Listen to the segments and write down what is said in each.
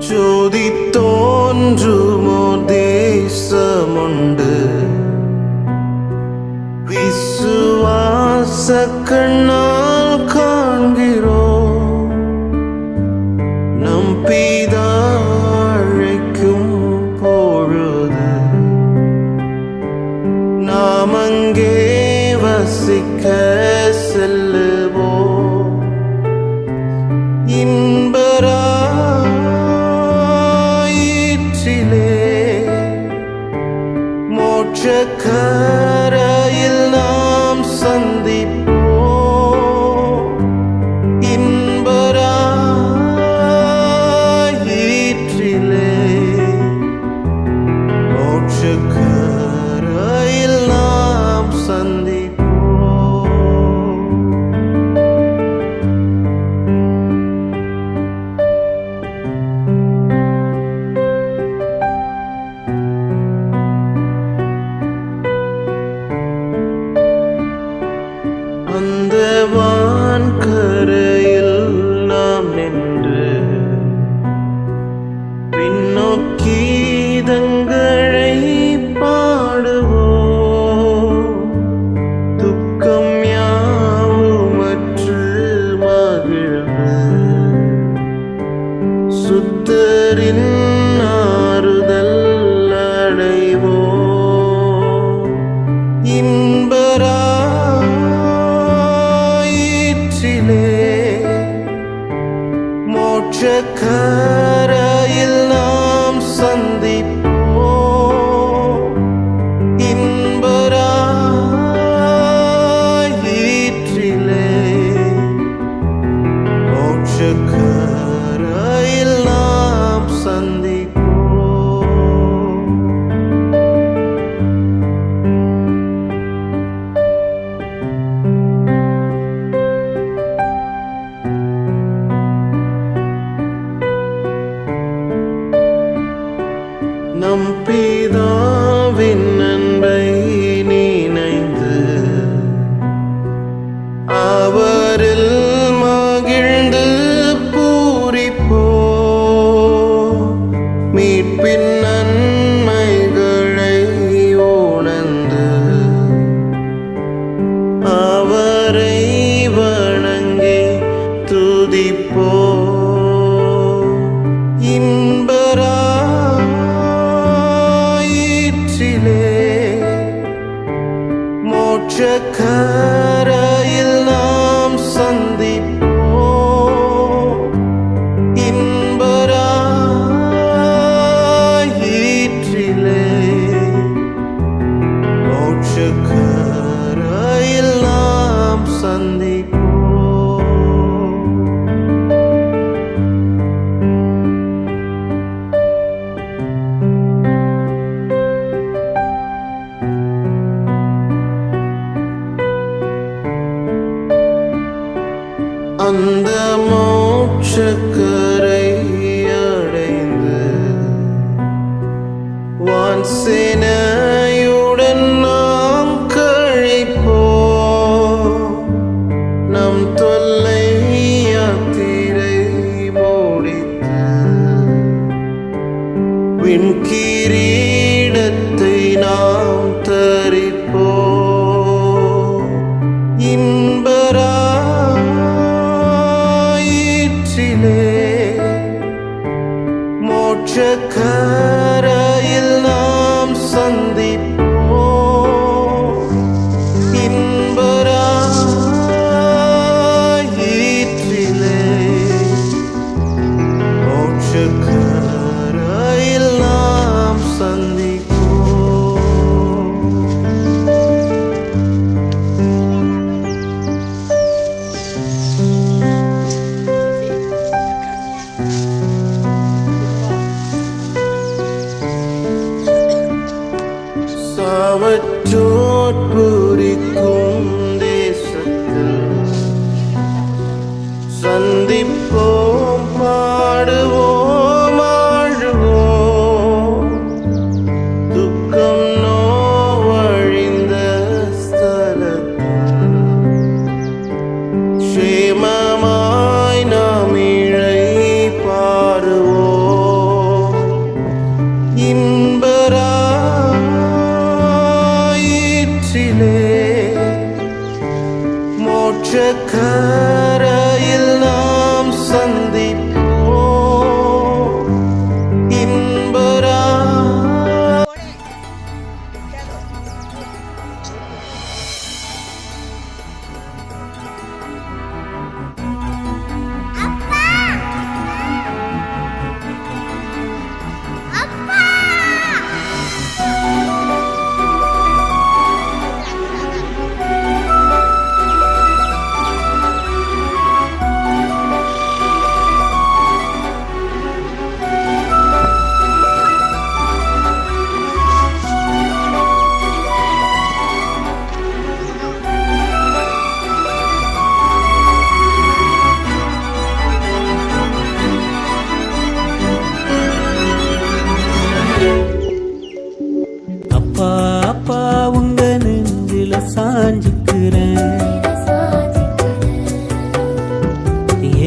ஜோதி தோன்றுமோ தேசமுண்டு விசுவாச கண்ணால் காண்கிறோம் நம் பிதா அழைக்கும் பொழுது நாம் அங்கே வசிக்க செல்லுவோம் மோட்சக்கரையில் நாம் சந்திப்போம் இன்பராயிற்றிலே மோட்சக்கரையில் நாம் சந்திப்போம். அந்த வான்கரையில் நாம் நின்று பின்னோக்கீதங்களை பாடுவோம் துக்கம் யாவுமற்று மகிழ்வு சுத்தரின் ஆறுதல் அடைவோம் மோட்சக்கரையில் நாம் சந்திப்போம் இன்பராயிற்றிலே மோட்சக்கரையில் நாம் சந்திப்போம். நம் பிதாவின் அன்பை நினைந்து அவரில் மகிழ்ந்து பூரிப்போம் மீட்பின் நன்மைகளை உணர்ந்து அவரை வணங்கி துதிப்போம் மோட்சக்கரையில் நாம் சந்திப்போம் இன்பராயிற்றிலே மோட்சக்கரையில் நாம் சந்திப்போம். அந்த மோட்சக்கரை அடைந்து வான்சேனையுடன் நாம் கழிப்போம் நம் தொல்லை யாத்திரை முடித்து விண்கிரீடத்தை நாம் தரிப்போம் மோட்சக்கரையில் நாம் சந்திப்போம் இன்பராயிற்றிலே மோட்சக்கரையில் நாம் சந்திப்போம். சாவற்றோற்புரிக்கும் தேசத்தில் சந்திப்போம் பாடுவோம் ஆழுவோம் துக்கம் நோவழிந்த ஸ்தலத்தில் க்ஷேமமாய் நாம் இழை பாருவோம்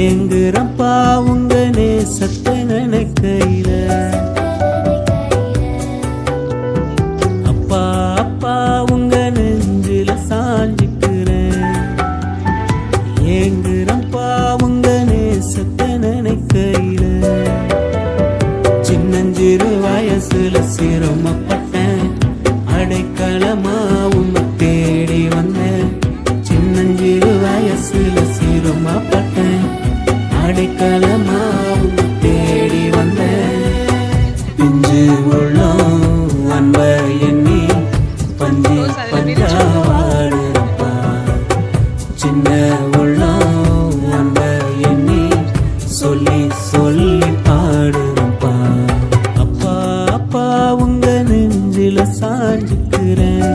ஏங்குறப்பா உங்க நேசத்தை நினைக்கையில. அப்பா அப்பா உங்க நெஞ்சில சாஞ்சிக்கிறேன். ஏங்குறப்பா உங்க நேசத்தை நினைக்கையில. சின்னஞ்சிறு வயசுல சிரமப்பட்டேன், அடைக்கலமா உன்னை தேடி வந்தேன். சின்னஞ்சிறு வயசுல சிரமப்பட்டேன், அடைக்கலமா உன்னை தேடி வந்தேன். பிஞ்சு உள்ளம் அன்ப எண்ணி பஞ்சு பஞ்சா வாடுறப்பா. சின்ன உள்ளம் அன்ப எண்ணி சொல்லி சொல்லி பாடுறப்பா. அப்பா அப்பா உங்க நெஞ்சில சாஞ்சுக்கிறேன்.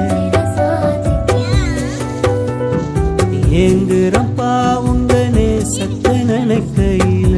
ஏங்குறப்பா உங்க நேசத்தை நினைக்கையில.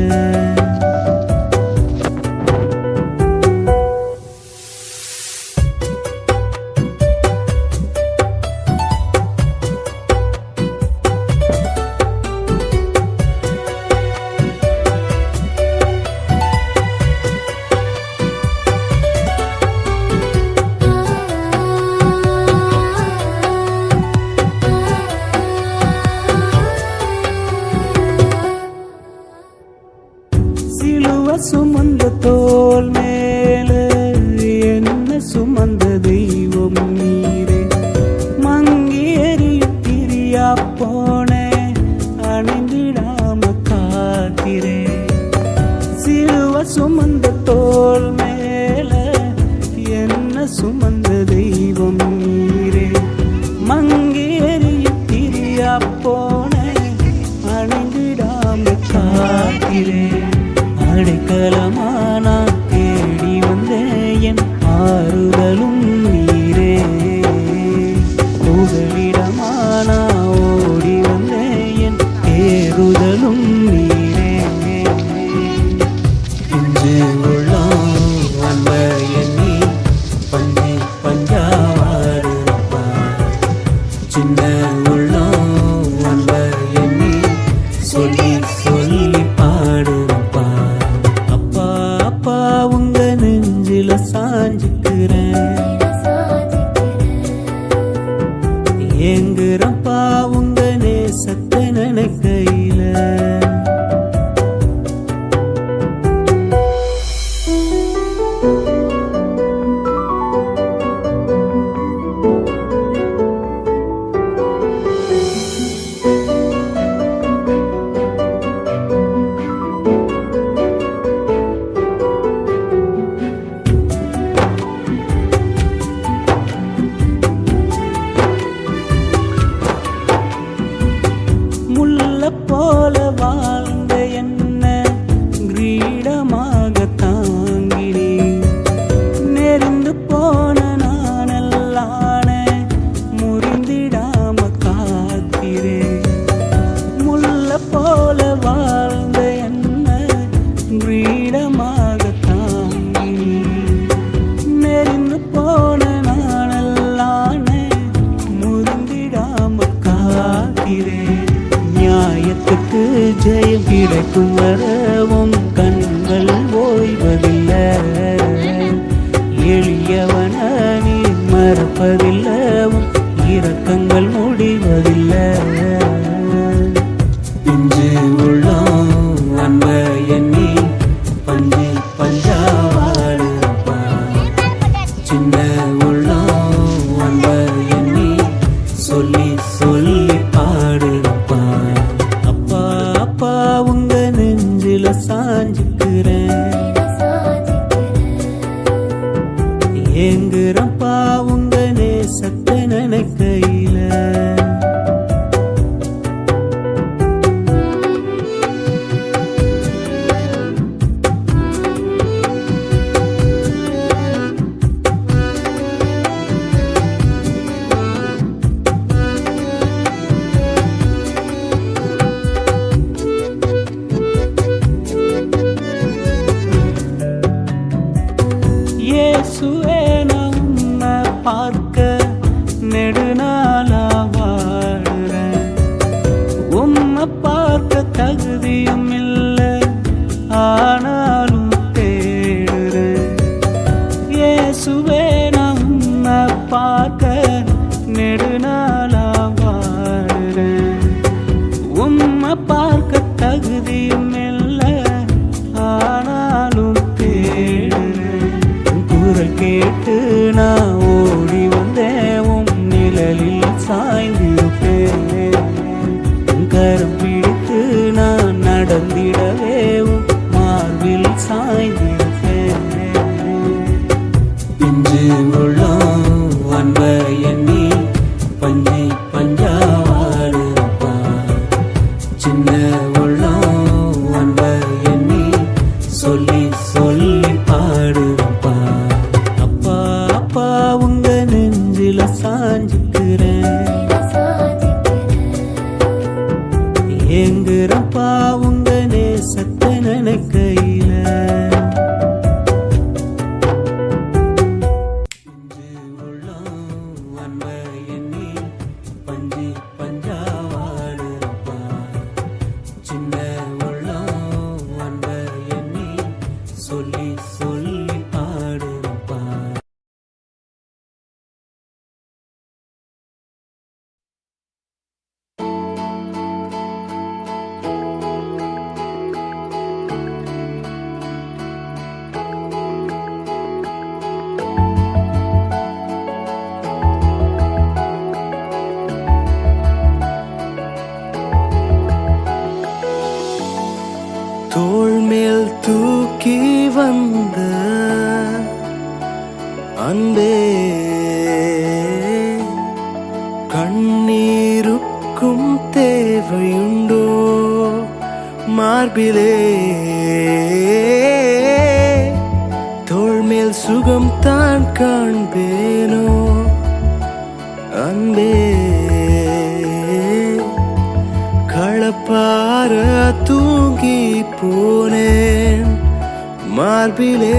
சுமந்த தோல் மேல என்ன சுமந்த தெய்வம் நீரே. மங்கி எரியும் திரியா போனே, அணிந்திடாம காக்கிறே. சிலுவ சுமந்த தோல் மேல என்ன சுமந்த தெய்வம் நீரே. மங்கி எரியும் திரியா போனே, அணிந்திடாம காக்கிறே. அடைக்கலமா நான் தேடி வந்தேன், என் ஆறுதலும் நீரே. புகலிடமா நான் ஓடி வந்தேன், என் தேறுதலும் நீரே. இன்று உள்ளம் அன்ப எண்ணி பஞ்சு பஞ்சா வாடுறப்பா. சின்ன உள்ளம் அன்ப எண்ணி சொல்லி சொல்லி பாடுறப்பா. அப்பா உங்க நெஞ்சில சாஞ்சுக்கிறேன். ஏங்குறப்பா உங்க நேசத்தை நினைக்கையில. போல வாழ்ந்த என்ன கிரீடமாக தாங்கினே. நெறிந்து போன நானல்லான முறிந்திடாம காத்திரே. முள்ள போல வாழ்ந்த என்ன கிரீடமாக தாங்கினே. நெறிந்து போன நானல்லான முறிந்திடாம காத்திரே. நியாயத்துக்கு ஜெயம் கிடைக்கும் வரவும் கண்கள் ஓய்வதில்லை. எளியவன நீ மறப்பதில்லை, இரக்கங்கள் முடிவதில்லை. இன்று உள்ளம் அன்ப எண்ணி பஞ்சு பஞ்சா வாடுறப்பா. சின்ன உள்ளம் அன்ப எண்ணி சொல்லி சொல்லி பாடுறப்பா. அப்பா அப்பா உங்க நெஞ்சில சாஞ்சுக்கிறேன். ஏங்குறப்பா உங்க நேசத்தை நினைக்கையில. வாழுறப்பா உங்க நேசத்தை நினைக்கையில. பிஞ்சு உள்ளம் அன்ப எண்ணி பஞ்சு பஞ்சா வாழுறப்பா. சின்ன உள்ளம் அன்ப எண்ணி சொல்லி சொல்லி பாடுறப்பா. தோள் மேல் தூக்கி வந்த அன்பே, கண்ணீருக்கும் தேவையுண்டோ மார்பிலே. தோள் மேல் சுகம் தான் காண்பேனோ அன்பே, களப்பார தூங்கி போனேன் மார்பிலே.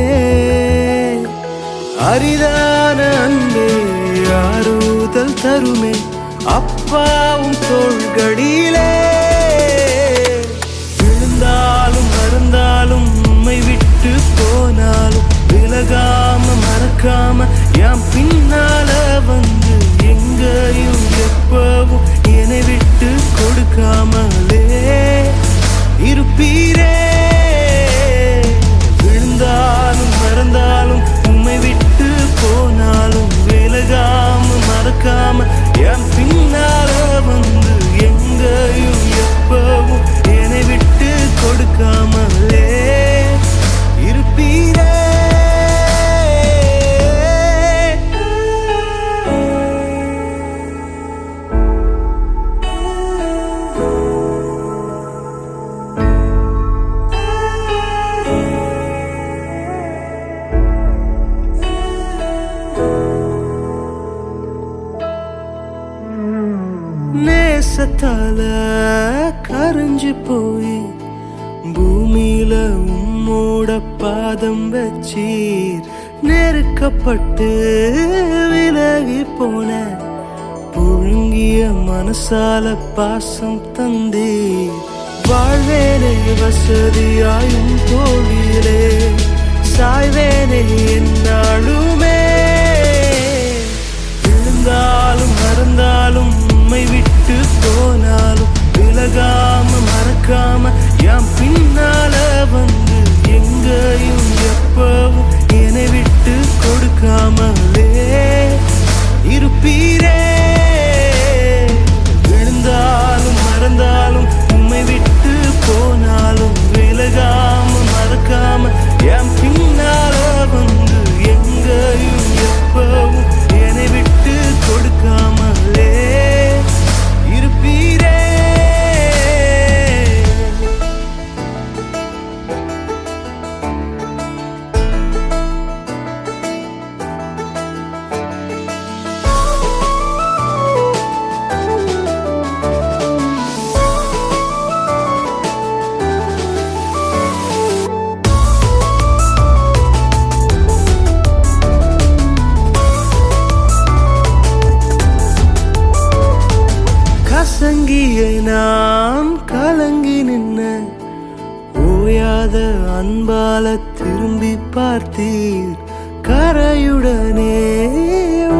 அரிதான அன்பே ஆறுதல் தருமே அப்பாவும் தோள்களிலே. விழுந்தாலும் மறந்தாலும் உம்மை விட்டு போனாலும் விலகாம மறக்காம யாம் பின்னால வந்து எங்கேயும் எப்பவும் என்னை விட்டு கொடுக்காமலே இருப்பீரே. விழுந்தாலும் மறந்தாலும் உம்மை விட்டு போனாலும் விலகாம மறக்காம யாம் பின்னால வந்து எங்கேயும் எப்பவும் என்னை விட்டு கொடுக்காமலே இருப்பீரே. நேசத்தால கரைஞ்சு போய் பூமியில உம்மோட பாதம் வச்சீர். நெருக்கப்பட்டு விலகி போன புழுங்கிய மனசால பாசம் தந்தீர். வாழ்வேனே வசதியாயும் தோழிலே சாய்வேனே என்னாலுமே. விழுந்தாலும் மறந்தாலும் உம்மை விட்டு போனாலும் விலகாம மறக்காம யாம் பின்னால வந்து எங்கேயும் எப்பவும் என்னை விட்டு கொடுக்காமலே இருப்பீரே. விழுந்தாலும் மறந்தாலும் உம்மை விட்டு போனாலும் விலகாம மறக்காம யாம் பின்னால வந்து எங்கேயும் எப்பவும் என்னை விட்டு கொடுக்காமலே. கசங்கியை நான் கலங்கி நின்ன ஓயாத அன்பால திரும்பி பார்த்தீர். கரையுடனே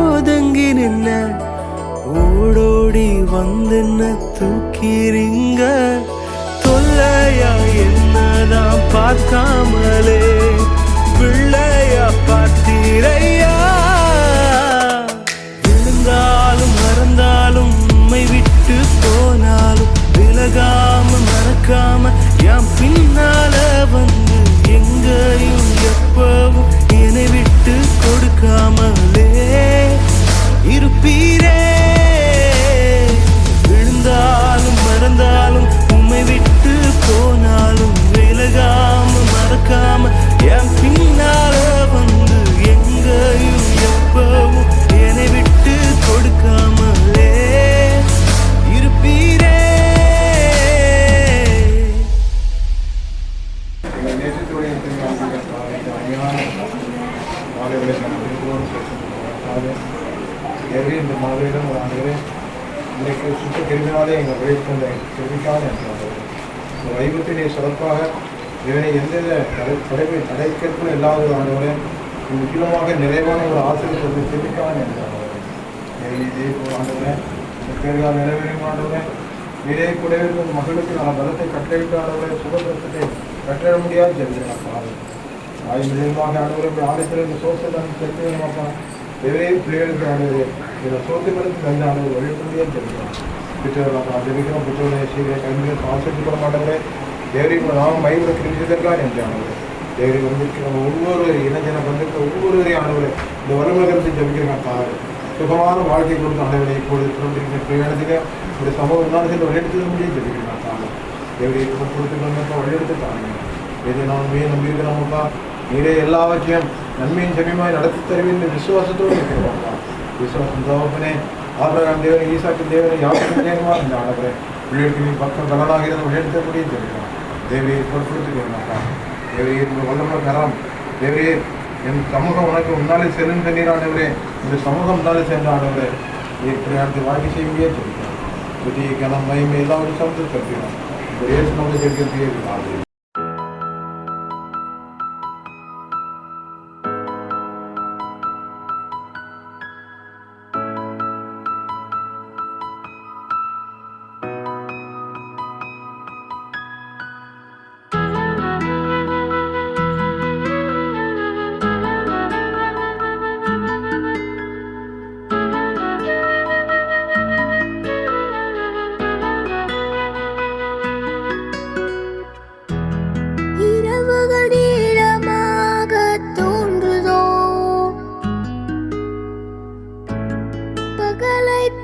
ஒதுங்கி நின்ன ஓடோடி வந்தென்ன தூக்கிறீங்க. தொல்லையா என்னதான் பார்க்காமலே பிள்ளையா பார்த்தீரையா. விழுந்தாலும் மறந்தாலும் உம்மை விட்டு போனாலும் விலகாம மறக்காம யாம் பின்னால வந்து எங்கேயும் எப்பவும் என்னை விட்டு கொடுக்காமலே இருப்பீரே. விழுந்தாலும் மறந்தாலும் உம்மை விட்டு போனாலும் விலகாம மறக்காம யாம் பின்னால வந்து எங்கேயும் எப்பவும் என்னை விட்டு கொடுக்காமலே இருப்பீரே. உழைத்த அந்த செவிக்கான இந்த வைபத்தை நீ சிறப்பாக இவனை எந்தெந்த தடைக்கற்களும் இல்லாத ஆண்டவரே முக்கியமாக நிறைவான ஒரு ஆசிரியத்தை செவிக்கான என்றார் இதே போல் ஆண்டவரே கேள்வியாக நிறைவேறும் ஆண்டவரே இதே கூடவே உங்கள் மகளுக்கு நான் பலத்தை கட்டளையிட்டு ஆண்டவரே சுகப்பிரசத்தை கட்டிட முடியாது ஜெபிக்கிறான் ஆய் நிலையமாக ஆண்டவரை ஆலயத்தில் இந்த சோசத்தை தெரிஞ்சுக்கணுமாப்பா எவரே பிள்ளைகளுக்கு ஆண்டவரே இதில் சோத்துக்களுக்கு தந்த ஆண்டவர் வழிபட முடியாது ஜெபிக்கிறான் பெற்றோர்களாப்பா ஜெபிக்கிறோம் பெற்றோருடைய செய்தியை கல்வியை ஆசிரியப்பட மாட்டவரே தேவரி நாம் மயிலை கிழிச்சதற்காக என்று ஆண்டவரே தேவரி வந்திருக்கிற ஒவ்வொரு இனஜன வந்திருக்கிற ஒவ்வொருவரையும் ஆண்டவரை இந்த வலுவலகத்தை ஜெபிக்கிறேன் தாரு சுகமான வாழ்க்கை கொடுத்து ஆண்டவரை இப்பொழுது பிறந்திருக்கிற பிரயாணத்தில் இந்த சமூகம் தான் சென்று வழியெடுத்து முடியும் ஜெபிக்கிறேன் தாரு தேவரி கொடுத்து வழியெடுத்து தாங்க இதை நான் உண்மையை நம்பியிருக்கிறோம்ப்பா நீரே எல்லாவற்றையும் நன்மையும் செம்மையுமாய் நடத்தி தருவீங்க விசுவாசத்தோடு இருக்கிறோம்ப்பா விசுவாசம் தகப்பனே ஆபிரகாம் தேவனை ஈசாக்கின் தேவனை யாருக்கும் தேவமா இந்த ஆண்டவரே பிள்ளைகளுக்கு நீ பக்கம் பலனாக இருந்து வழியெடுத்த முடியும் தெரியும் தேவரையை பொறுத்துக்கிறோம்ப்பா தேவரையை வல்லம கரம் தேவரையே என் சமூகம் உனக்கு முன்னாலே செல்லும் தண்ணீரானவரே இந்த சமூகம் முன்னாலே சென்ற ஆண்டவரே இப்படி அடுத்து வாழ்க்கை செய்ய முடியாது சொல்லிக்கிறோம் புதிய கனம் மயமே எல்லாவற்றையும் சமத்து கற்கிறோம் இந்த ஏசு நம்ம கேட்கிறதே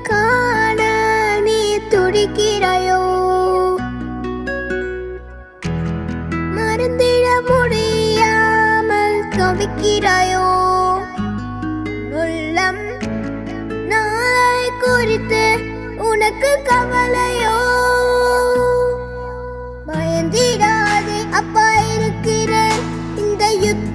காண நீ துடிக்கிறாயோ, மறந்திட முடியாமல் தவிக்கிறாயோ, உள்ளம் நாளை குறித்து உனக்கு கவலையோ, பயந்திடாதே அப்பா இருக்கிறேன் இந்த யுத்த